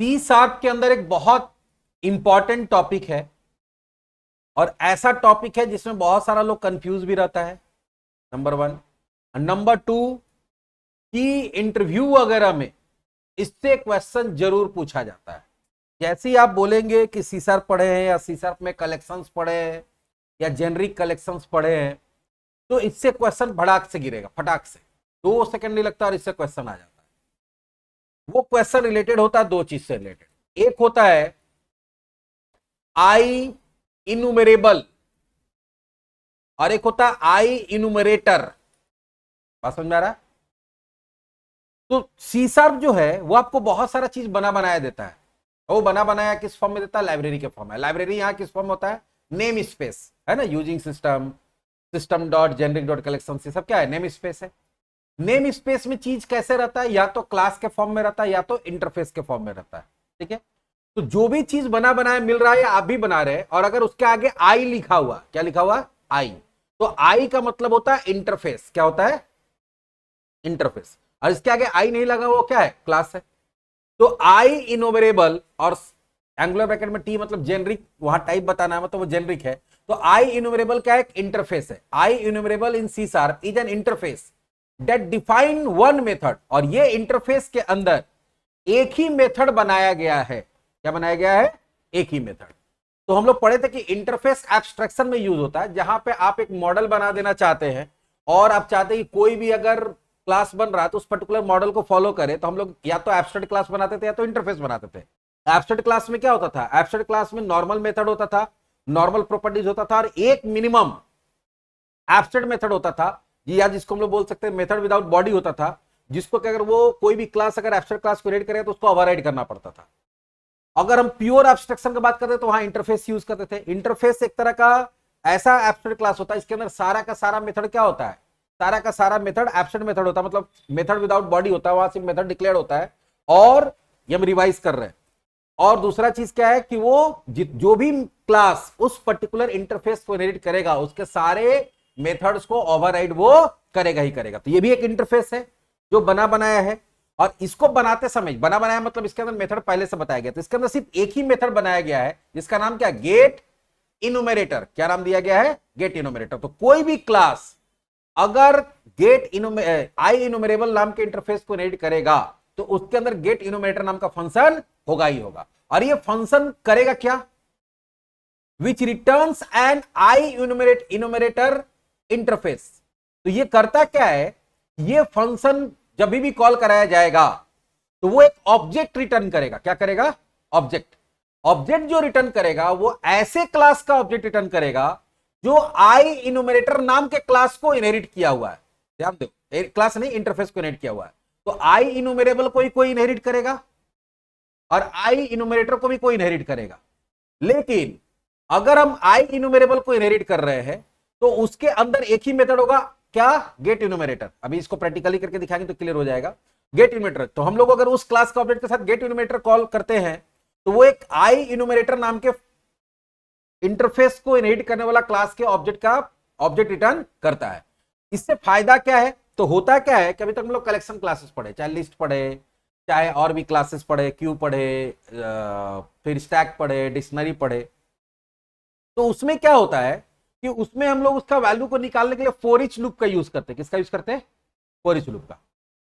C sharp के अंदर एक बहुत इंपॉर्टेंट टॉपिक है और ऐसा टॉपिक है जिसमें बहुत सारा लोग कंफ्यूज भी रहता है, नंबर वन। नंबर टू कि इंटरव्यू वगैरह में इससे क्वेश्चन जरूर पूछा जाता है। जैसे ही आप बोलेंगे कि सी शार्प पढ़े हैं या सी शार्प में कलेक्शंस पढ़े हैं या जेनरिक कलेक्शंस पढ़े हैं, तो इससे क्वेश्चन भड़ाक से गिरेगा, फटाक से 2 सेकंड नहीं लगता और इससे क्वेश्चन आ जाता है। वो क्वेश्चन रिलेटेड होता है दो चीज से रिलेटेड। एक होता है आई इनुमरेबल और एक होता है आई इनुमरेटर। बात समझ में आ रहा है? तो सी शार्प जो है वो आपको बहुत सारा चीज बना बनाया देता है। वो बना बनाया किस फॉर्म में देता है? लाइब्रेरी के फॉर्म में। लाइब्रेरी यहां किस फॉर्म में होता है? नेम स्पेस है ना, using system, system dot generic dot collection, से सब क्या है? नेम स्पेस है। नेम स्पेस में चीज कैसे रहता है? या तो क्लास के फॉर्म में रहता है या तो इंटरफेस के फॉर्म में रहता है। ठीक है, तो जो भी चीज बना बनाया मिल रहा है या आप भी बना रहे हैं, और अगर उसके आगे आई लिखा हुआ, क्या लिखा हुआ? आई। तो आई का मतलब होता है इंटरफेस। क्या होता है? इंटरफेस। और इसके आगे आई नहीं लगा हुआ, क्या है? क्लास है। तो आई इनोमरेबल और एंगुलर ब्रैकेट में टी मतलब जेनरिक, वहां टाइप बताना है मतलब वो जेनरिक है। तो आई इनोमरेबल क्या है? एक इंटरफेस है। IEnumerable in C sharp is an interface that define one method, और ये इंटरफेस के अंदर एक ही मेथड बनाया गया है। क्या बनाया गया है? एक ही मेथड। तो हम लोग पढ़े थे कि इंटरफेस एब्स्ट्रैक्शन में यूज होता है, जहां पे आप एक मॉडल बना देना चाहते हैं और आप चाहते हैं कि कोई भी अगर क्लास बन रहा है तो उस पर्टिकुलर मॉडल को फॉलो करे। तो हम लोग या तो एब्स्ट्रैक्ट क्लास बनाते थे या तो इंटरफेस बनाते थे। एब्स्ट्रैक्ट क्लास में क्या होता था? एब्स्ट्रैक्ट क्लास में नॉर्मल मेथड होता था, नॉर्मल प्रॉपर्टीज होता था, और एक मिनिमम एब्स्ट्रैक्ट मेथड होता था, या जिसको हम लोग बोल सकते हैं मेथड विदाउट बॉडी होता था, जिसको कि अगर वो कोई भी क्लास अगर एब्स्ट्रैक्ट क्लास को रीड करे तो उसको ओवरराइड करना पड़ता था। अगर हम प्योर एब्स्ट्रैक्शन की बात करते तो वहां इंटरफेस यूज करते थे। इंटरफेस एक तरह का ऐसा एब्स्ट्रैक्ट क्लास होता है इसके अंदर सारा का सारा मेथड क्या होता है? सारा का सारा मेथड एब्स्ट्रैक्ट मेथड होता है, मतलब मेथड विदाउट बॉडी होता है, वहां सिर्फ मेथड डिक्लेयर होता है। और ये हम रिवाइज कर रहे हैं। और दूसरा चीज क्या है कि वो जो भी क्लास उस पर्टिकुलर इंटरफेस को इनहेरिट करेगा उसके सारे मेथड्स को ओवरराइड वो करेगा ही करेगा। तो ये भी एक इंटरफेस है जो बना बनाया है। और इसको बनाते समय, बना बनाया मतलब इसके अंदर मेथड पहले से बताया गया, तो इसके अंदर सिर्फ एक ही मेथड बनाया गया है जिसका नाम क्या? गेट इनुमेरेटर। क्या नाम दिया गया है? गेट इनुमेरेटर। तो कोई भी क्लास अगर गेट आई इनुमेरेबल नाम के इंटरफेस को इनहेरिट करेगा तो उसके अंदर गेट इनुमेरेटर नाम का फंक्शन होगा ही होगा। और ये फंक्शन करेगा क्या? विच रिटर्न्स एन आई इनुमेरेटर इंटरफेस। तो ये करता क्या है? ये फंक्शन जब भी कॉल कराया जाएगा तो वो एक ऑब्जेक्ट रिटर्न करेगा। क्या करेगा? ऑब्जेक्ट। ऑब्जेक्ट जो रिटर्न करेगा वो ऐसे क्लास का ऑब्जेक्ट रिटर्न करेगा जो आई इनुमेरेटर नाम के क्लास को इनहेरिट किया हुआ है। ध्यान दो, क्लास नहीं, इंटरफेस को इनहेरिट किया हुआ है। तो आई इनुमेरेबल को कोई इनहेरिट करेगा और आई इनुमेरेटर को भी कोई इनहेरिट करेगा। लेकिन अगर हम आई इनुमेरेबल को इनहेरिट कर रहे हैं तो उसके अंदर एक ही मेथड होगा। क्या? गेट इनुमेरेटर। अभी इसको प्रैक्टिकली करके दिखाएंगे तो क्लियर हो जाएगा। गेट इनुमेरेटर। तो हम लोग अगर उस क्लास का ऑब्जेक्ट के साथ गेट इनुमेरेटर कॉल करते हैं तो वो एक आई इनुमेरेटर नाम के इंटरफेस को इनहेरिट करने वाला क्लास के ऑब्जेक्ट का ऑब्जेक्ट रिटर्न करता है। इससे फायदा क्या है? तो होता क्या है कि अभी तक हम लोग कलेक्शन क्लासेस पढ़े, चाहे लिस्ट पढ़े, चाहे और भी क्लासेस पढ़े, क्यू पढ़े, फिर स्टैक पढ़े, डिक्शनरी पढ़े। तो उसमें क्या होता है कि उसमें हम लोग उसका वैल्यू को निकालने के लिए फॉर ईच लूप का यूज करते हैं। किसका यूज करते हैं? फॉर ईच लूप का।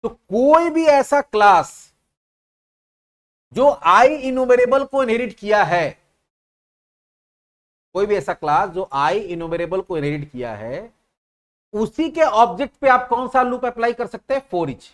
तो कोई भी ऐसा क्लास जो आई इनुमेरेबल को इनहेरिट किया है, कोई भी ऐसा क्लास जो आई इनुमेरेबल को इनहेरिट किया है, उसी के ऑब्जेक्ट पे आप कौन सा लूप अप्लाई कर सकते हैं? For each.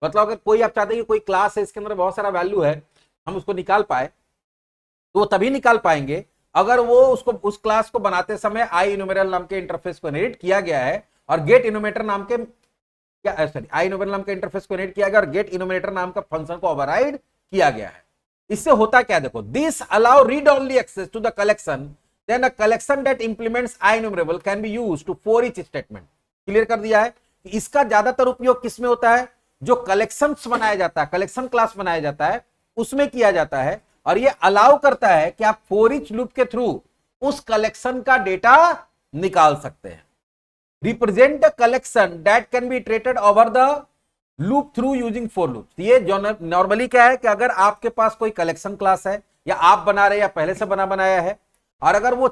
मतलब अगर कोई आप चाहते हैं कि कोई क्लास है इसके अंदर बहुत सारा वैल्यू है, हम उसको निकाल पाए, तो वो तभी निकाल पाएंगे अगर वो उसको उस क्लास को बनाते समय आई इनुमेरेबल नाम के इंटरफेस को इनहेरिट किया गया है और गेट इनुमेरेटर नाम के क्या सॉरी आई इनुमेरेटर नाम के इंटरफेस को इनहेरिट किया गया और गेट इनुमेरेटर नाम का फंक्शन को ओवरराइड किया गया है। इससे होता क्या? देखो, this allow read only access to the collection, then a collection that implements IEnumerable can be used to for each statement. Clear कर दिया है कि इसका ज्यादातर उपयोग किसमें होता है? जो कलेक्शंस बनाया जाता है, कलेक्शन क्लास बनाया जाता है, उसमें किया जाता है। और ये अलाउ करता है कि आप फॉर ईच लूप के थ्रू उस कलेक्शन का डेटा निकाल सकते हैं। Represent a collection that can be iterated over the loop through using for loop. ये जो नॉर्मली क्या है कि अगर आपके पास कोई कलेक्शन क्लास है या आप बना रहे या पहले से बनाया है, और अगर वो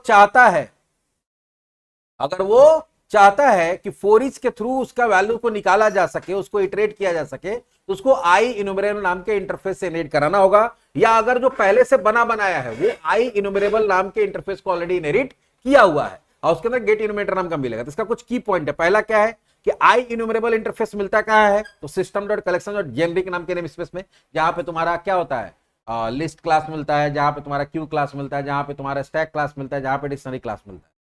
चाहता है कि फॉर ईच के थ्रू उसका वैल्यू को निकाला जा सके, उसको इटरेट किया जा सके, तो उसको आई इन्यूमरेबल नाम के इंटरफेस से इनहेरिट कराना होगा। या अगर जो पहले से बनाया है वो आई इन्यूमरेबल नाम के इंटरफेस को ऑलरेडी इनहेरिट किया हुआ है और उसके अंदर गेट इन्यूमरेटर नाम का मिलेगा। तो इसका कुछ की पॉइंट है। पहला क्या है कि आई इन्यूमरेबल इंटरफेस मिलता कहां है, तो system dot collection dot generic नाम के नेम स्पेस में, जहां पे तुम्हारा क्या होता है, लिस्ट क्लास मिलता है, जहां पे तुम्हारा क्यू क्लास मिलता है, जहां पे तुम्हारा स्टैक क्लास मिलता है, जहां पे डिक्शनरी क्लास मिलता है।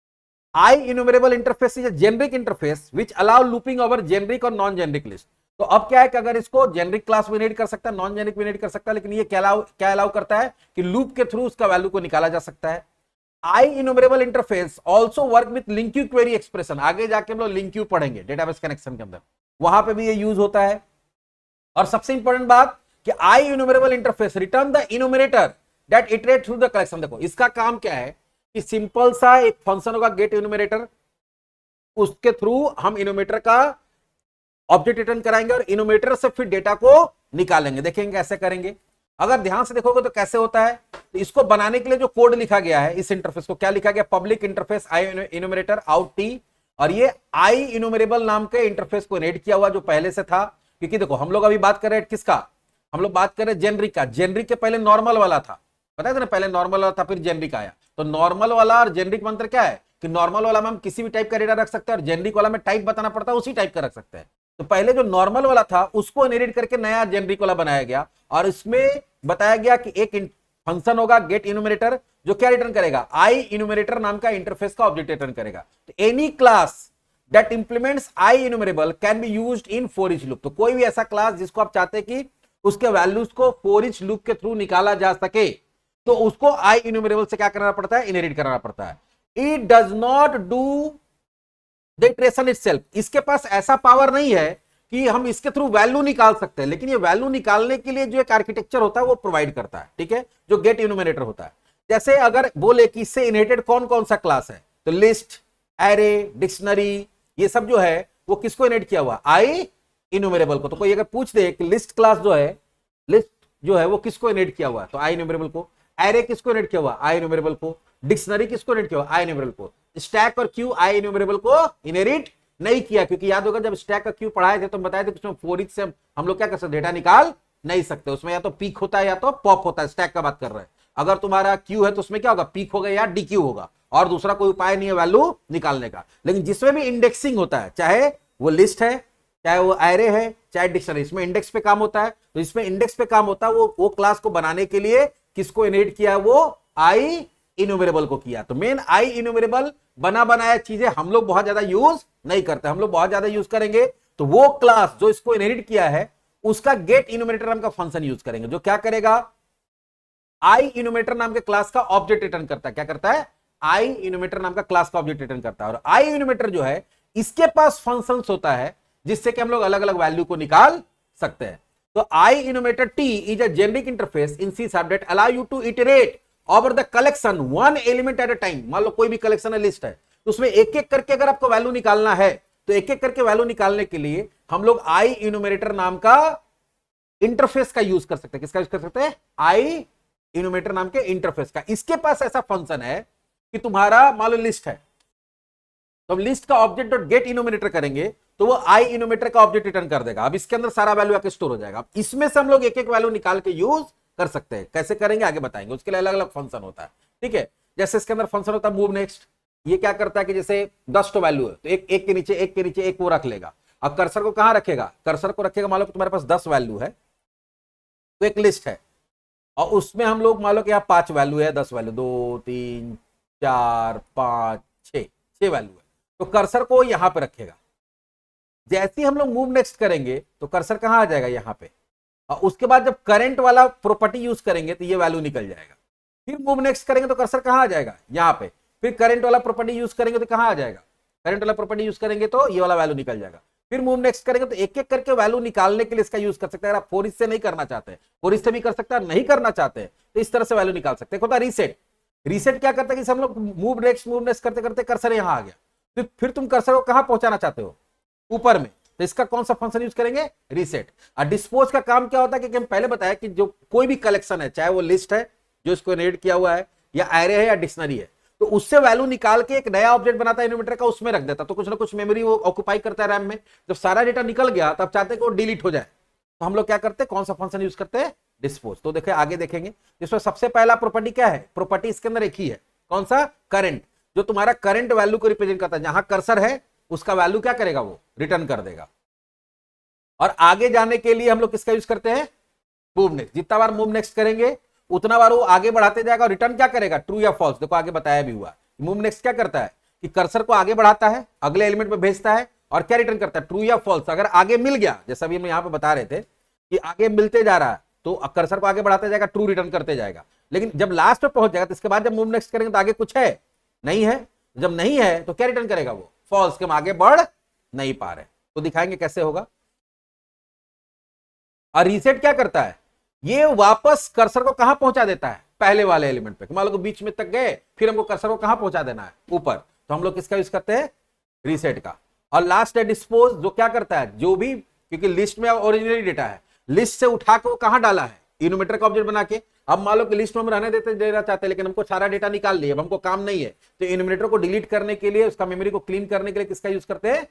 I enumerable interface is a generic interface which allow looping over generic और नॉन जेनरिक लिस्ट। तो अब क्या है कि अगर इसको जेनरिक क्लास में इनहेरिट कर सकता है, नॉन जेनरिक में इनहेरिट कर सकता है, लेकिन ये क्या अलाउ करता है कि लूप के थ्रू उसका वैल्यू को निकाला जा सकता है। I enumerable interface also work with link queue query expression। आगे जाके हम लोग लिंक क्यू पढ़ेंगे डेटाबेस कनेक्शन के अंदर, वहां पे भी ये यूज होता है। और सबसे इंपॉर्टेंट बात कि I enumerable interface return the enumerator that iterate through the collection। देखो इसका काम क्या है कि सिंपल सा एक फंक्शन होगा गेट इन्यूमरेटर, उसके थ्रू हम इन्यूमरेटर का ऑब्जेक्ट रिटर्न कराएंगे और इन्यूमरेटर से फिर डेटा को निकालेंगे। देखेंगे कैसे करेंगे। अगर ध्यान से देखोगे तो कैसे होता है, तो इसको बनाने के लिए जो कोड लिखा गया है इस इंटरफेस को, क्या लिखा गया, पब्लिक इंटरफेस आई इन्यूमरेटर आउट टी, और ये आई इन्यूमरेबल नाम के इंटरफेस को इनहेरिट किया हुआ जो पहले से था। क्योंकि देखो हम लोग अभी बात कर रहे हैं किसका, हम लोग बात कर रहे हैं जेनरिक का। जेनरिक के पहले नॉर्मल वाला था, पता है ना, पहले नॉर्मल वाला था फिर जेनरिक आया। तो नॉर्मल वाला और जेनरिक में अंतर क्या है कि नॉर्मल वाला में हम किसी भी टाइप का डेटा रख सकते हैं और जेनरिक वाला में टाइप बताना पड़ता है, उसी टाइप का रख सकते हैं। तो पहले जो नॉर्मल वाला था उसको इनहेरिट करके नया जेनरिक वाला बनाया गया और इसमें बताया गया कि एक फंक्शन होगा गेट इन्यूमरेटर जो क्या रिटर्न करेगा, आई इन्यूमरेटर नाम का इंटरफेस का ऑब्जेक्ट रिटर्न करेगा। तो any class that implements I enumerable can be used in for each loop. तो कोई भी ऐसा क्लास जिसको आप चाहते हैं कि उसके वैल्यूज को फॉर ईच लूप के थ्रू निकाला जा सके, तो उसको आई इन्यूमरेबल से क्या करना पड़ता है, इनहेरिट करना पड़ता है। It does not do the iteration itself. इसके पास ऐसा पावर नहीं है कि हम इसके थ्रू वैल्यू निकाल सकते हैं, लेकिन ये वैल्यू निकालने के लिए जो एक आर्किटेक्चर होता है वो प्रोवाइड करता है, ठीक है, जो गेट इन्यूमरेटर होता है। जैसे अगर बोले कि इससे इनहेरिटेड कौन कौन सा क्लास है, तो लिस्ट, एरे, डिक्शनरी, ये सब जो है वो किसको इनहेरिट किया हुआ, आई इन्यूमरेबल को। तो कोई अगर पूछ दे कि लिस्ट क्लास जो है, लिस्ट जो है वो किसको इनहेरिट किया हुआ है, तो आई इन्यूमरेबल को। एरे किसको इनहेरिट किया हुआ, आई इन्यूमरेबल को। डिक्शनरी किसको इनहेरिट किया हुआ, आई इन्यूमरेबल को। स्टैक और क्यू आई इन्यूमरेबल को इनहेरिट नहीं किया, क्योंकि याद होगा जब स्टैक और क्यू पढ़ाए थे तो हम बताए थे उसमें फॉर ईच से हम लोग क्या कर सकते, डेटा निकाल नहीं सकते। उसमें या तो पीक होता है या तो पॉप होता है। स्टैक का बात कर रहे हैं। अगर तुम्हारा क्यू है तो उसमें क्या होगा, पीक होगा या डी क्यू होगा, और दूसरा कोई उपाय नहीं है वैल्यू निकालने का। लेकिन जिसमें भी इंडेक्सिंग होता है, चाहे वो लिस्ट है, चाहे वो एरे है, चाहे डिक्शनरी, इसमें इंडेक्स पे काम होता है। तो इसमें इंडेक्स पे काम होता है, वो क्लास को बनाने के लिए किसको इनहेरिट किया, वो आई इन्यूमरेबल को किया। तो मेन आई इन्यूमरेबल बना बनाया चीजें हम लोग बहुत ज्यादा यूज नहीं करते। हम लोग बहुत ज्यादा यूज करेंगे तो वो क्लास जो इसको इनहेरिट किया है उसका गेट इन्यूमरेटर नाम का फंक्शन यूज करेंगे, जो क्या करेगा, आई इन्यूमरेटर नाम के क्लास का ऑब्जेक्ट रिटर्न करता है। क्या करता है, आई इन्यूमरेटर नाम का क्लास का ऑब्जेक्ट रिटर्न करता है। और आई इन्यूमरेटर जो है इसके पास फंक्शंस होता है जिससे कि हम लोग अलग अलग वैल्यू को निकाल सकते हैं। तो IEnumerator T is a generic interface in C sharp that allow you to iterate over the collection one element at a time. मान लो कोई भी कलेक्शन है, लिस्ट है, तो उसमें एक एक करके अगर आपको वैल्यू निकालना है तो एक एक करके वैल्यू निकालने के लिए हम लोग आई इन्यूमरेटर नाम का इंटरफेस का यूज कर सकते हैं। किसका यूज कर सकते हैं, आई इन्यूमरेटर नाम के इंटरफेस का। इसके पास ऐसा फंक्शन है कि तुम्हारा मान लो लिस्ट है, तो लिस्ट का ऑब्जेक्ट डॉट गेट इन्यूमरेटर करेंगे तो वो आई इन्यूमरेटर का ऑब्जेक्ट रिटर्न कर देगा। अब इसके अंदर सारा वैल्यू आके स्टोर हो जाएगा। अब इसमें से हम लोग एक एक वैल्यू निकाल के यूज कर सकते हैं। कैसे करेंगे आगे बताएंगे, उसके लिए अलग अलग फंक्शन होता है, ठीक है। जैसे इसके अंदर फंक्शन होता है मूव नेक्स्ट। ये क्या करता है कि जैसे 10 तो वैल्यू है तो एक के नीचे एक के नीचे एक वो रख लेगा। अब कर्सर को कहां रखेगा, कर्सर को रखेगा, मान लो तुम्हारे पास 10 वैल्यू है तो एक लिस्ट है और उसमें हम लोग मान लो कि यहाँ 5 वैल्यू है, 10 वैल्यू, 2 3 4 5 6 वैल्यू है, तो कर्सर को यहां पे रखेगा। जैसे ही हम लोग मूव नेक्स्ट करेंगे तो कर्सर कहां आ जाएगा, यहां पे। और उसके बाद जब करंट वाला प्रॉपर्टी यूज करेंगे तो ये वैल्यू निकल जाएगा। फिर मूव नेक्स्ट करेंगे तो कर्सर कहां आ जाएगा, यहां पे। फिर करंट वाला प्रॉपर्टी यूज करेंगे तो कहां आ जाएगा, करंट वाला प्रॉपर्टी यूज करेंगे तो ये वाला वैल्यू निकल जाएगा। फिर मूव नेक्स्ट करेंगे तो एक एक करके वैल्यू निकालने के लिए इसका यूज कर सकते हैं। अगर आप फॉर ईच से नहीं करना चाहते, फॉर ईच से भी कर सकते हैं, नहीं करना चाहते तो इस तरह से वैल्यू निकाल सकते हैं। होता है रीसेट। रीसेट क्या करता है कि हम लोग मूव नेक्स्ट करते करते कर्सर यहां आ गया, फिर तुम कर्सर को कहां पहुंचाना चाहते हो, ऊपर में, तो इसका कौन सा फंक्शन यूज करेंगे, रीसेट। और डिस्पोज का काम क्या होता है, क्योंकि हम पहले बताया कि जो कोई भी कलेक्शन है, चाहे वो लिस्ट है जो इसको इनहेरिट किया हुआ है, या एरे है या डिक्शनरी है, तो उससे वैल्यू निकाल के एक नया ऑब्जेक्ट बनाता है इन्यूमरेटर का, उसमें रख देता, तो कुछ ना कुछ मेमोरी वो ऑक्यूपाई करता है रैम में। जब सारा डेटा निकल गया तब चाहते हैं कि वो डिलीट हो जाए, तो हम लोग क्या करते हैं, कौन सा फंक्शन यूज करते हैं, डिस्पोज। तो देखिए आगे देखेंगे, इसमें सबसे पहला प्रॉपर्टी क्या है, प्रॉपर्टी इसके अंदर एक ही है, कौन सा, करंट। जो तुम्हारा करंट वैल्यू को रिप्रेजेंट करता है, जहां कर्सर है उसका वैल्यू क्या करेगा, वो रिटर्न कर देगा। और आगे जाने के लिए हम लोग किसका यूज करते हैं, मूव नेक्स्ट। जितना बार मूव नेक्स्ट करेंगे उतना बार वो आगे बढ़ाते जाएगा, और रिटर्न क्या करेगा, ट्रू या फॉल्स। देखो आगे बताया भी हुआ, मूव नेक्स्ट क्या करता है कि कर्सर को आगे बढ़ाता है, अगले एलिमेंट में भेजता है, और क्या रिटर्न करता है, ट्रू या फॉल्स। अगर आगे मिल गया, जैसा भी हम यहां पे बता रहे थे कि आगे मिलते जा रहा है, तो कर्सर को आगे बढ़ाते जाएगा, ट्रू रिटर्न करते जाएगा। लेकिन जब लास्ट पे पहुंच जाएगा तो इसके बाद जब मूव नेक्स्ट करेंगे तो आगे कुछ है, नहीं है। जब नहीं है तो क्या रिटर्न करेगा, वो फॉल्स, के हम आगे बढ़ नहीं पा रहे। तो दिखाएंगे कैसे होगा। और रीसेट क्या करता है, ये वापस कर्सर को कहां पहुंचा देता है, पहले वाले एलिमेंट पे। मान लो बीच में तक गए, फिर हमको कर्सर को कहां पहुंचा देना है, ऊपर, तो हम लोग किसका यूज करते हैं, रीसेट का। और लास्ट है डिस्पोज, जो क्या करता है, जो भी, क्योंकि लिस्ट में ओरिजिनली डेटा है, लिस्ट से उठा के वो कहां डाला है, इन्यूमरेटर का ऑब्जेक्ट बना के। अब मान लो कि लिस्ट में हम रहने देना चाहते हैं, लेकिन हमको सारा डेटा निकाल लिया, अब हमको काम नहीं है, तो इन्यूमरेटर को डिलीट करने के लिए, उसका मेमोरी को क्लीन करने के लिए किसका यूज करते हैं,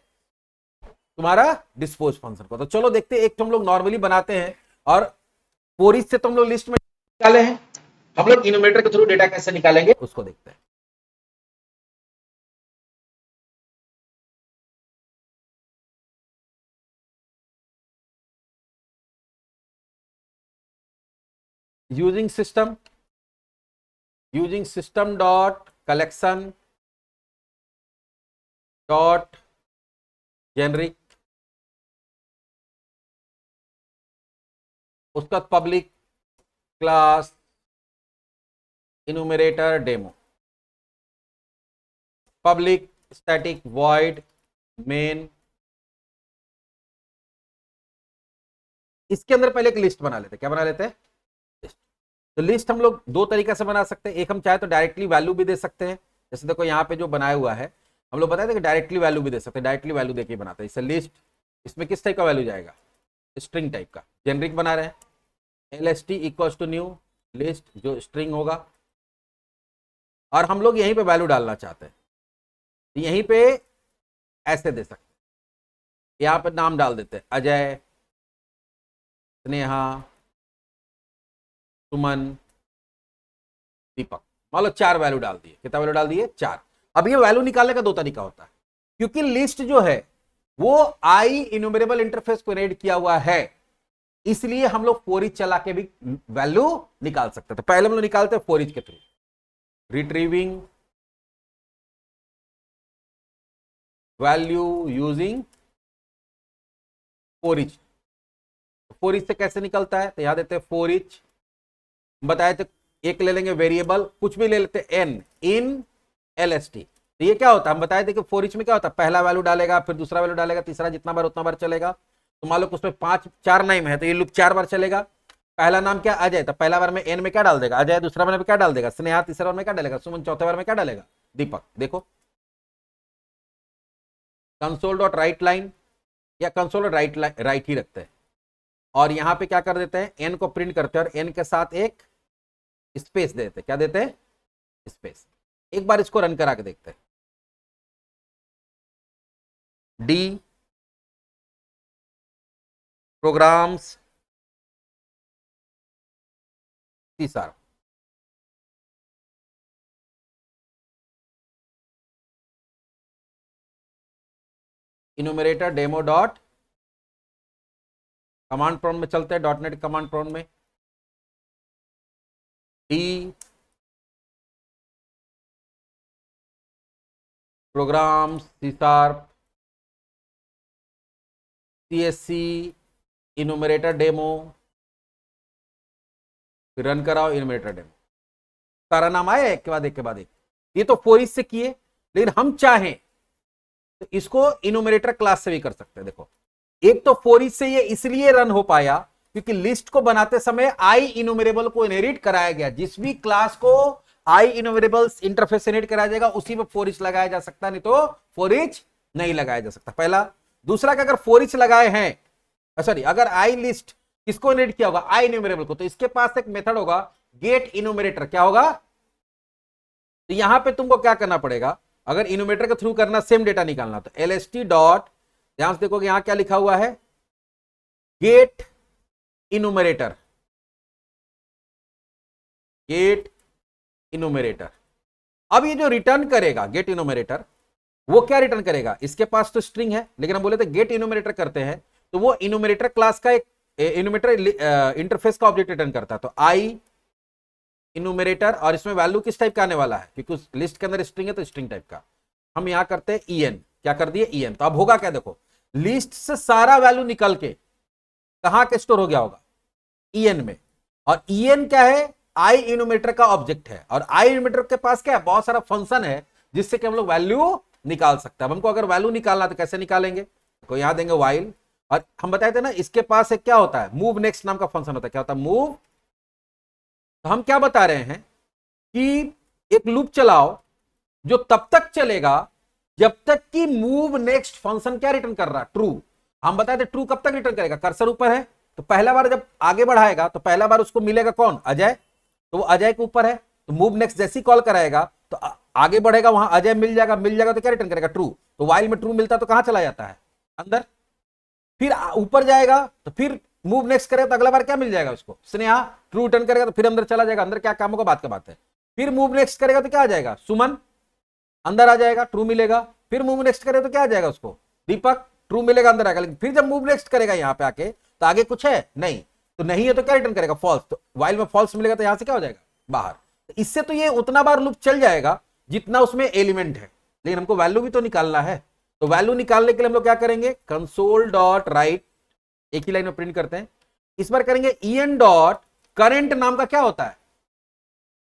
तुम्हारा डिस्पोज फंक्शन को। तो चलो देखते हैं, एक तो हम लोग नॉर्मली बनाते हैं, और फोरिच से तुम लोग लिस्ट में निकाले हैं, हम लोग इन्यूमरेटर के थ्रू डेटा कैसे निकालेंगे उसको देखते हैं। Using system dot collection dot generic, उसका public class enumerator demo, public static void main. इसके अंदर पहले एक लिस्ट बना लेते हैं, क्या बना लेते हैं, लिस्ट। तो लिस्ट हम लोग दो तरीके से बना सकते हैं, एक हम चाहे तो डायरेक्टली वैल्यू भी दे सकते हैं, जैसे देखो यहाँ पे जो बनाया हुआ है, हम लोग बताए थे कि डायरेक्टली वैल्यू भी दे सकते हैं, डायरेक्टली वैल्यू देके बनाते हैं। इससे लिस्ट, इसमें किस टाइप का वैल्यू जाएगा, स्ट्रिंग टाइप का। जेनरिक बना रहे हैं, LST equals to new list, जो स्ट्रिंग होगा। और हम लोग यहीं पे वैल्यू डालना चाहते हैं, यहीं पे ऐसे दे सकते हैं, यहाँ पे नाम डाल देते हैं, अजय, स्नेहा, सुमन, दीपक। मान लो 4 वैल्यू डाल दिए, कितना वैल्यू डाल दिए, 4। अब ये वैल्यू निकालने का दो तरीका होता है, क्योंकि लिस्ट जो है वो आई इन्यूमरेबल इंटरफेस को इनहेरिट किया हुआ है, इसलिए हम लोग फोरिच चला के भी वैल्यू निकाल सकते हैं। तो पहले हम लोग निकालते हैं फोरिच के through, retrieving value using foreach. Foreach से कैसे निकलता है, तो यहां देते हैं फोरिच, बताए तो एक ले लेंगे वेरिएबल, कुछ भी ले लेते हैं, एन इन LST। तो ये क्या होता है, हम बताए थे कि फोरिच में क्या होता है, पहला वैल्यू डालेगा, फिर दूसरा वैल्यू डालेगा, तीसरा, जितना बार उतना बार चलेगा। तो मान लो उसमें 4 नाम है, तो ये लूप 4 बार चलेगा। पहला नाम क्या, अजय, तो पहला बार में एन में क्या डाल देगा, अजय। दूसरा बार में क्या डाल देगा, स्नेहा। तीसरा बार में क्या डालेगा, सुमन। चौथे बार में क्या डालेगा, दीपक। देखो कंसोल डॉट राइट लाइन या कंसोल डॉट राइट ही रखते हैं, और यहां पे क्या कर देते हैं, एन को प्रिंट करते हैं, और एन के साथ एक स्पेस देते हैं। क्या देते हैं, स्पेस। एक बार इसको रन करा के देखते हैं, D programs C#, enumerator demo dot, command prompt में चलते हैं, .NET कमांड प्रॉम्प्ट में, D programs C#, CSC enumerator demo, फिर रन कराओ इन्यूमरेटर डेमो। सारा नाम आया एक के बाद एक के बाद एक। ये तो फोरिच से किए, लेकिन हम चाहें तो इसको इन्यूमरेटर क्लास से भी कर सकते हैं। देखो एक तो फोरिच से ये इसलिए रन हो पाया क्योंकि लिस्ट को बनाते समय आई इन्यूमरेबल को इनहेरिट कराया गया। जिस भी क्लास को आई इन्यूमरेबल्स इंटरफेस इनहेरिट कराया जाएगा उसी में फोरिच लगाया जा सकता, नहीं तो फोरिच नहीं लगाया जा सकता। पहला दूसरा कि अगर फॉर ईच लगाए हैं, सॉरी अगर आई लिस्ट किसको इनहेरिट किया होगा, आई इन्यूमरेबल को, तो इसके पास एक मेथड होगा गेट इन्यूमरेटर। क्या होगा, तो यहां पे तुमको क्या करना पड़ेगा, अगर इन्यूमरेटर के थ्रू करना सेम डेटा निकालना, तो एलएसटी डॉट, ध्यान से देखोगे यहां क्या लिखा हुआ है, गेट इन्यूमरेटर, गेट इन्यूमरेटर। अब ये जो रिटर्न करेगा गेट इन्यूमरेटर, वो क्या रिटर्न करेगा, इसके पास तो स्ट्रिंग है, लेकिन हम बोले थे गेट इन्यूमरेटर करते हैं, तो वो इन्यूमरेटर क्लास का एक इन्यूमरेटर इंटरफेस का ऑब्जेक्ट रिटर्न करता है। तो आई इन्यूमरेटर, और इसमें वैल्यू किस टाइप का आने वाला है, क्योंकि उस लिस्ट के अंदर स्ट्रिंग है तो स्ट्रिंग टाइप का। हम यहां करते हैं en, क्या कर दिए en। तो अब होगा क्या, देखो लिस्ट से सारा वैल्यू निकल के कहां के स्टोर हो गया होगा, en में। और en क्या है, आई इन्यूमरेटर का ऑब्जेक्ट है, और आई इन्यूमरेटर के पास क्या है, बहुत सारा फंक्शन है जिससे कि हम लोग वैल्यू निकाल सकते हैं। अब हमको अगर वैल्यू निकालना तो कैसे निकालेंगे, तो यहां देंगे while, और हम बताए थे ना इसके पास एक क्या होता है, मूव नेक्स्ट नाम का फंक्शन होता है। क्या होता है, मूव। तो हम क्या बता रहे हैं कि एक लूप चलाओ जो तब तक चलेगा जब तक कि मूव नेक्स्ट फंक्शन क्या रिटर्न कर रहा है, ट्रू। हम बताए थे ट्रू कब तक रिटर्न करेगा, कर्सर ऊपर है तो पहला बार जब आगे बढ़ाएगा तो पहला बार उसको मिलेगा कौन, अजय, तो वो अजय के ऊपर है। तो मूव नेक्स्ट जैसी कॉल कराएगा तो आगे बढ़ेगा, वहां अजय मिल जाएगा, मिल जाएगा तो क्या रिटर्न करेगा, ट्रू। तो वाइल में ट्रू मिलता है तो कहां चला जाता है, अंदर। फिर ऊपर जाएगा तो फिर मूव नेक्स्ट करेगा तो अगला बार क्या मिल जाएगा उसको, स्नेहा, ट्रू रिटर्न करेगा तो फिर अंदर चला जाएगा, अंदर क्या काम होगा बात का बात है। फिर मूव नेक्स्ट करेगा तो क्या आ जाएगा, सुमन, अंदर आ जाएगा, ट्रू मिलेगा। फिर मूव नेक्स्ट करेगा तो क्या आ जाएगा उसको, दीपक, ट्रू मिलेगा, अंदर आएगा। लेकिन फिर जब मूव नेक्स्ट करेगा यहां पे आके तो आगे कुछ है नहीं, तो नहीं है तो क्या रिटर्न करेगा, फॉल्स। तो वाइल में फॉल्स मिलेगा तो यहां से क्या हो जाएगा, बाहर। तो इससे तो ये उतना बार लूप चल जाएगा जितना उसमें एलिमेंट है, लेकिन हमको वैल्यू भी तो निकालना है। तो वैल्यू निकालने के लिए हम लोग क्या करेंगे, कंसोल डॉट राइट, एक ही लाइन में प्रिंट करते हैं, इस बार करेंगे en डॉट करेंट नाम का क्या होता है,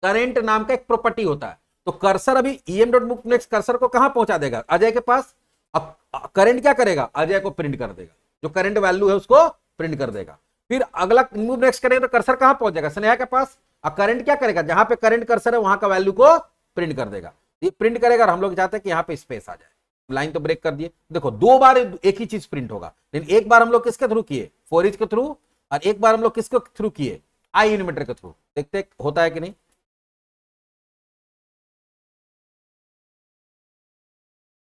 करेंट नाम का एक प्रॉपर्टी होता है। तो कर्सर अभी en dot move next cursor को कहां पहुंचा देगा, अजय के पास। अब करेंट क्या करेगा, अजय को प्रिंट कर देगा, जो करंट वैल्यू है उसको प्रिंट कर देगा। फिर अगला मूव नेक्स्ट करेगा तो कर्सर कहां पहुंच जाएगा, स्नेहा के पास। अब करंट क्या करेगा, जहां पे करंट कर्सर है वहां का वैल्यू को प्रिंट कर देगा। ये प्रिंट करेगा और हम लोग चाहते हैं कि यहां पे स्पेस आ जाए, लाइन तो ब्रेक कर दिए। देखो दो बार एक ही चीज प्रिंट होगा, लेकिन एक बार हम लोग किसके थ्रू किए, फॉर ईच के थ्रू, और एक बार हम लोग किसके थ्रू किए, आई इन्यूमरेटर के थ्रू। देखते होता है कि नहीं,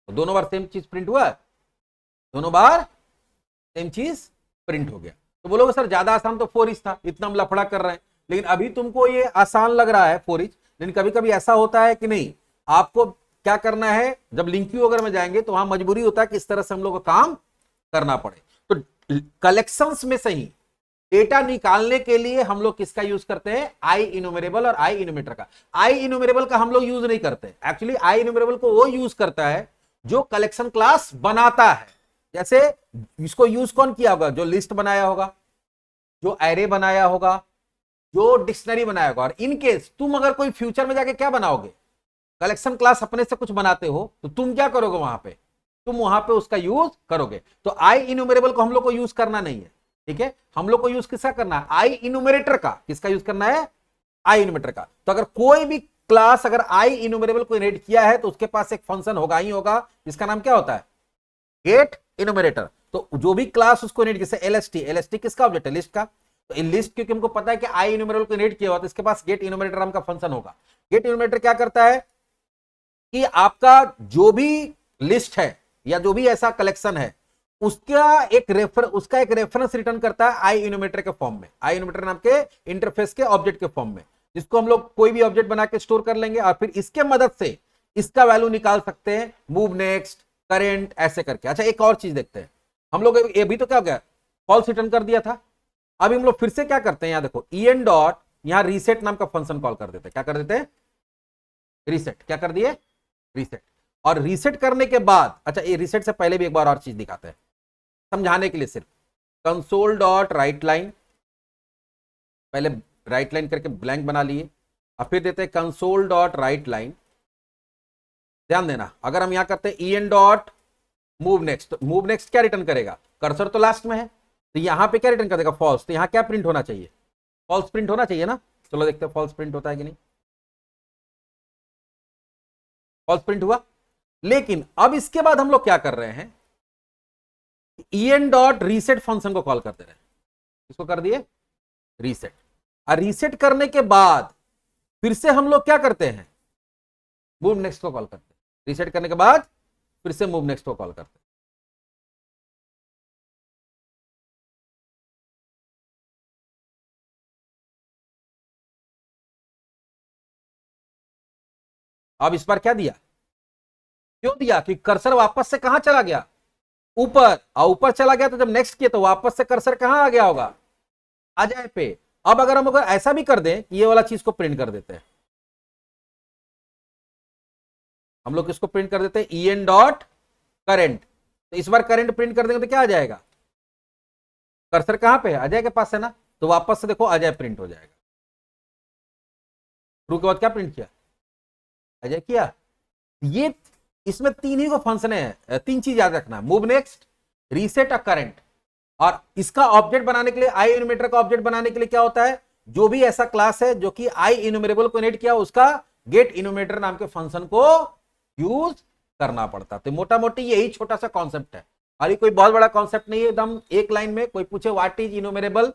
तो दोनों बार सेम चीज प्रिंट हुआ, दोनों बार सेम चीज प्रिंट हो गया। तो बोलोगे सर ज्यादा आसान तो फॉर ईच था, इतना हम लफड़ा कर रहे हैं, लेकिन अभी तुमको ये आसान लग रहा है फॉर ईच, लेकिन कभी कभी ऐसा होता है कि नहीं, आपको क्या करना है, जब लिंक्यू वगैरह में जाएंगे तो वहां मजबूरी होता है कि इस तरह से हम लोग को काम करना पड़े। तो कलेक्शंस में सही डेटा निकालने के लिए हम लोग किसका यूज करते हैं, आई इन्यूमरेबल और आई इन्यूमरेटर का। आई इन्यूमरेबल का हम लोग यूज नहीं करते, एक्चुअली आई इन्यूमरेबल को वो यूज करता है जो कलेक्शन क्लास बनाता है। जैसे इसको यूज कौन किया होगा, जो लिस्ट बनाया होगा, जो एरे बनाया होगा, जो डिक्शनरी बनाया होगा। और इनकेस तुम अगर कोई फ्यूचर में जाके क्या बनाओगे, कलेक्शन क्लास अपने से कुछ बनाते हो, तो तुम क्या करोगे वहां पे, तुम वहां पे उसका यूज करोगे। तो आई इन्यूमरेबल को हम लोग को यूज करना नहीं है, ठीक है। हम लोग को यूज किसका करना है, आई इन्यूमरेटर का। किसका यूज करना है, आई इन्यूमरेटर का। तो अगर कोई भी क्लास अगर आई इन्यूमरेबल को इनहेरिट किया है तो उसके पास एक फंक्शन होगा ही होगा, जिसका नाम क्या होता है, गेट इन्यूमरेटर। तो जो भी क्लास उसको इनहेरिट, जैसे एलएसटी, एलएसटी किसका ऑब्जेक्ट है, लिस्ट का। तो इन लिस्ट क्योंकि हमको पता है कि आई इन्यूमरेबल को इनहेरिट किया हुआ, तो इसके पास गेट इन्यूमरेटर नाम का फंक्शन होगा। गेट इन्यूमरेटर क्या करता है कि आपका जो भी लिस्ट है या जो भी ऐसा कलेक्शन है उसका एक रेफरेंस रिटर्न करता है आई इन्यूमरेटर के फॉर्म में, आई इन्यूमरेटर नाम के इंटरफेस के ऑब्जेक्ट के फॉर्म में, जिसको हम लोग कोई भी ऑब्जेक्ट बना के स्टोर कर लेंगे और फिर इसके मदद से इसका वैल्यू निकाल सकते हैं, मूव नेक्स्ट, करेंट, ऐसे करके। अच्छा एक और चीज देखते हैं हम लोग, ये भी तो क्या हो गया, फॉल्स रिटर्न कर दिया था। अभी हम लोग फिर से क्या करते हैं, यहां देखो en डॉट, यहां रीसेट नाम का फंक्शन कॉल कर देते हैं। क्या कर देते हैं, रीसेट। क्या कर दिए, रीसेट। और रीसेट करने के बाद, अच्छा ये रीसेट से पहले भी एक बार और चीज दिखाते हैं समझाने के लिए, सिर्फ कंसोल डॉट राइट लाइन, पहले राइट लाइन करके ब्लैंक बना लिए, और फिर देते हैं कंसोल डॉट राइट लाइन। ध्यान देना, अगर हम यहां करते हैं en डॉट मूव नेक्स्ट, तो मूव नेक्स्ट क्या रिटर्न करेगा, कर्सर तो लास्ट में है, तो यहां पे क्या रिटर्न कर देगा, फॉल्स। तो यहां क्या प्रिंट होना चाहिए, फॉल्स प्रिंट होना चाहिए ना। चलो देखते हैं फॉल्स प्रिंट होता है कि नहीं, फॉल्स प्रिंट हुआ। लेकिन अब इसके बाद हम लोग क्या कर रहे हैं, en डॉट रीसेट फंक्शन को कॉल करते रहे, इसको कर दिए रीसेट। और रीसेट करने के बाद फिर से हम लोग क्या करते हैं, मूव नेक्स्ट को कॉल करते हैं। रीसेट करने के बाद फिर से मूव नेक्स्ट को कॉल करते हैं। अब इस बार क्या दिया, क्यों दिया कि कर्सर वापस से कहां चला गया, ऊपर, और ऊपर चला गया तो जब नेक्स्ट किया तो वापस से कर्सर कहां आ गया होगा, अजय पे। अब अगर हम अगर ऐसा भी कर दें कि ये वाला चीज को प्रिंट कर देते हैं, हम लोग इसको प्रिंट कर देते हैं en डॉट करेंट, तो इस बार करंट प्रिंट कर देंगे तो क्या आ जाएगा, कर्सर कहां पे है, अजय के पास है ना, तो वापस से देखो अजय प्रिंट हो जाएगा। ट्रू के बाद क्या प्रिंट किया, अजय किया। ये इसमें तीन ही को फंक्शन है, तीन चीज याद रखना, मूव नेक्स्ट, रीसेट और करंट। और इसका ऑब्जेक्ट बनाने के लिए, आई इन्यूमरेटर का ऑब्जेक्ट बनाने के लिए क्या होता है, जो भी ऐसा क्लास है जो कि आई इन्यूमरेबल को इनहेरिट किया, उसका गेट इन्यूमरेटर नाम के फंक्शन को यूज करना पड़ता। तो मोटा मोटी यही छोटा सा कॉन्सेप्ट है, और ये कोई बहुत बड़ा कॉन्सेप्ट नहीं है, एकदम एक लाइन में। कोई पूछे what is enumerable,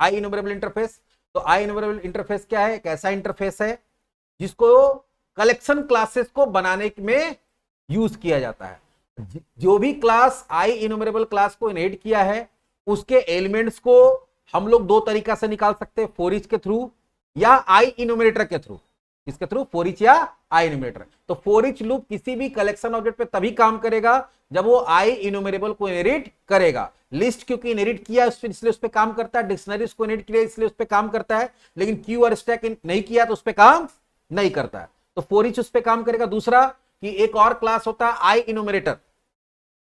I enumerable interface, तो आई इन्यूमरेबल इंटरफेस क्या है, एक ऐसा इंटरफेस है जिसको कलेक्शन क्लासेस को बनाने में यूज किया जाता है। जो भी क्लास आई इन्यूमरेबल क्लास को इनहेरिट किया है, उसके एलिमेंट्स को हम लोग दो तरीका से निकाल सकते हैं, फॉर ईच के थ्रू या आई इन्यूमरेटर के थ्रू। किसके थ्रू, फॉर ईच या आई इन्यूमरेटर। तो फॉर ईच लूप किसी भी कलेक्शन ऑब्जेक्ट पे तभी काम करेगा जब वो आई इन्यूमरेबल को इनहेरिट करेगा। लिस्ट क्योंकि इनहेरिट किया इसलिए उस पर काम करता है, डिक्शनरीज को इनहेरिट किया इसलिए उस पर काम करता है, लेकिन क्यू और स्टैक नहीं किया तो उस पर काम नहीं करता है। तो फॉर ईच उस पर काम करेगा। दूसरा कि एक और क्लास होता है आई इन्यूमरेटर,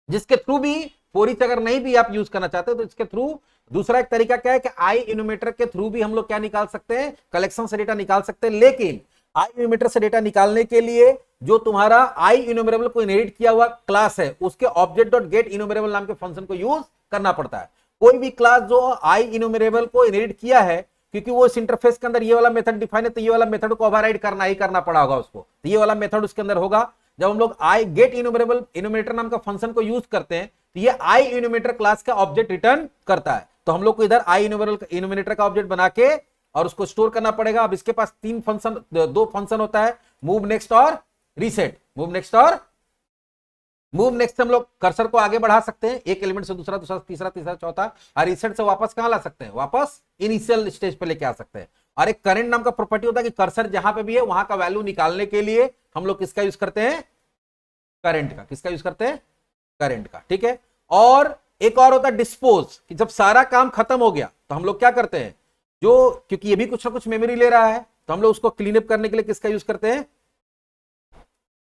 जिसके थ्रू भी फॉर ईच अगर नहीं भी आप यूज करना चाहते हो तो इसके थ्रू दूसरा एक तरीका क्या है कि आई इन्यूमरेटर के थ्रू भी हम लोग क्या निकाल सकते हैं, कलेक्शन से डेटा निकाल सकते हैं। लेकिन आई इन्यूमरेटर से डेटा निकालने के लिए जो तुम्हारा आई इन्यूमरेबल को इनहेरिट किया हुआ क्लास है, उसके ऑब्जेक्ट डॉट गेट इन्यूमरेबल नाम के फंक्शन को यूज करना पड़ता है। कोई भी क्लास जो आई इन्यूमरेबल को इनहेरिट किया है, क्योंकि वो इस इंटरफेस के अंदर ये वाला मेथड डिफाइन है, तो ये वाला मेथड को ओवरराइड करना ही करना पड़ा होगा उसको। तो ये वाला मेथड उसके अंदर होगा। जब हम लोग आई गेट इन्यूमरेबल इन्यूमरेटर नाम का फंक्शन को यूज करते हैं तो ये आई इन्यूमरेटर क्लास का ऑब्जेक्ट रिटर्न करता है। तो हम लोग को इधर आई इन्यूमरेटर का ऑब्जेक्ट बना के और उसको स्टोर करना पड़ेगा। अब इसके पास तीन फंक्शन, दो फंक्शन होता है, मूव नेक्स्ट और रीसेट। मूव नेक्स्ट से हम लोग कर्सर को आगे बढ़ा सकते हैं, एक एलिमेंट से दूसरा, दूसरा तीसरा, तीसरा चौथा। और रीसेट से वापस कहां ला सकते हैं, वापस इनिशियल स्टेज पे लेके आ सकते हैं। और एक करंट नाम का प्रॉपर्टी होता है कि कर्सर जहां पे भी है वहां का वैल्यू निकालने के लिए हम लोग किसका यूज करते हैं, करंट का। किसका यूज करते हैं, करंट का। ठीक है। और एक और होता है डिस्पोज, कि जब सारा काम खत्म हो गया तो हम लोग क्या करते हैं, जो क्योंकि ये भी कुछ ना कुछ मेमोरी ले रहा है, तो हम लोग उसको क्लीन अप करने के लिए किसका यूज करते हैं,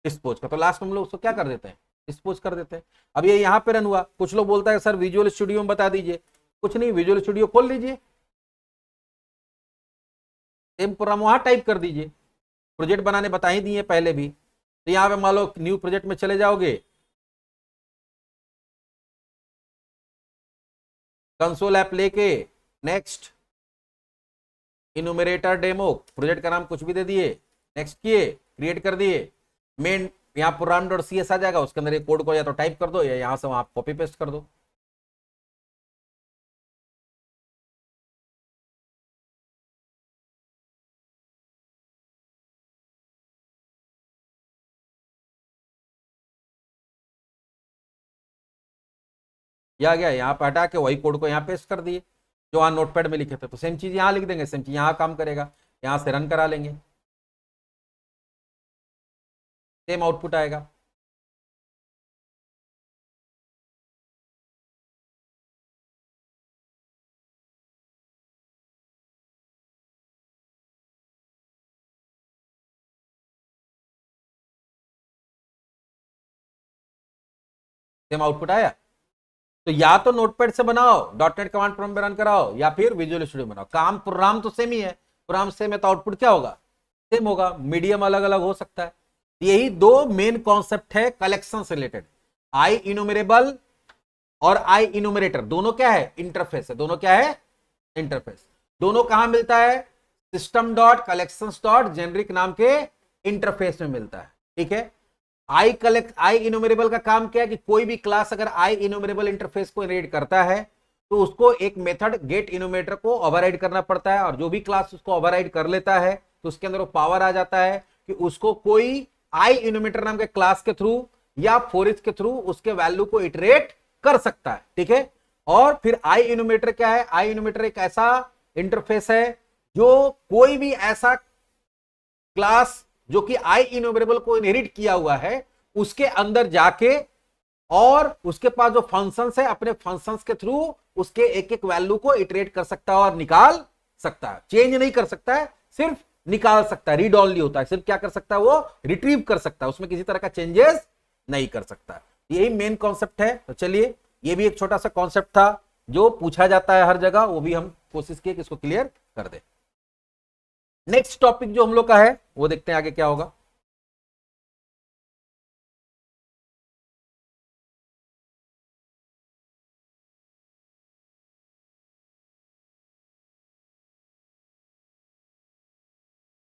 डिस्पोज का। तो लास्ट में हम लोग उसको क्या कर देते हैं, डिस्पोज कर देते हैं। अब ये यहां पे रन हुआ। कुछ लोग बोलता है सर विजुअल स्टूडियो में बता दीजिए। कुछ नहीं, विजुअल स्टूडियो खोल लीजिए, सेम प्रोग्राम वहां टाइप कर दीजिए। प्रोजेक्ट बनाने बता ही दिए पहले भी। तो यहां पे मान लो न्यू प्रोजेक्ट में चले जाओगे, कंसोल ऐप लेके नेक्स्ट इन्यूमरेटर डेमो, प्रोजेक्ट का नाम कुछ भी दे दिए, नेक्स्ट किए, क्रिएट कर दिए। मेन यहाँ प्रोग्राम डॉट सी एस आ जाएगा, उसके अंदर ये कोड को या तो टाइप कर दो या यहां से वहां कॉपी पेस्ट कर दो। या गया, यहाँ पे हटा के वही कोड को यहाँ पेस्ट कर दिए जो वहां नोटपैड में लिखे थे। तो सेम चीज यहाँ लिख देंगे, सेम चीज यहाँ काम करेगा, यहाँ से रन करा लेंगे, सेम आउटपुट आएगा। सेम आउटपुट आया। तो या तो नोटपैड से बनाओ, डॉटनेट कमांड प्रॉम्प्ट में रन कराओ, या फिर विजुअल स्टूडियो बनाओ। काम प्रोग्राम तो सेम ही है, प्रोग्राम सेम है तो आउटपुट क्या होगा, सेम होगा। मीडियम अलग अलग हो सकता है। यही दो मेन कॉन्सेप्ट है कलेक्शन से रिलेटेड। आई इन्यूमरेबल और आई इन्यूमरेटर दोनों क्या है, इंटरफेस है। दोनों क्या है, इंटरफेस। दोनों कहां मिलता है, system dot collection dot generic नाम के इंटरफेस में मिलता है। ठीक है। आई इन्यूमरेबल का काम क्या है कि कोई भी क्लास अगर आई इन्यूमरेबल इंटरफेस को इनहेरिट करता है तो उसको एक मेथड गेट इन्यूमरेटर को ओवरराइड करना पड़ता है, और जो भी क्लास उसको ओवरराइड कर लेता है तो उसके अंदर वो पावर आ जाता है कि उसको कोई आई इन्यूमरेटर नाम के क्लास के थ्रू या फोरिच के थ्रू उसके वैल्यू को इटरेट कर सकता है। ठीक है, और फिर आई इन्यूमरेटर क्या है? आई इन्यूमरेटर एक ऐसा इंटरफेस है जो कोई भी ऐसा क्लास जो कि आई इन्यूमरेबल को इनहेरिट किया हुआ है उसके अंदर जाके और उसके पास जो फंक्शंस है अपने फंक्शंस के थ्रू उसके एक एक वैल्यू को इटरेट कर सकता है और निकाल सकता है। चेंज नहीं कर सकता है, सिर्फ निकाल सकता है, रीड ऑनली होता है, सिर्फ क्या कर सकता है वो रिट्रीव कर सकता है, उसमें किसी तरह का चेंजेस नहीं कर सकता। यही मेन कॉन्सेप्ट है। तो चलिए, ये भी एक छोटा सा कॉन्सेप्ट था जो पूछा जाता है हर जगह, वो भी हम कोशिश किए कि इसको क्लियर कर दे। नेक्स्ट टॉपिक जो हम लोग का है वो देखते हैं आगे क्या होगा।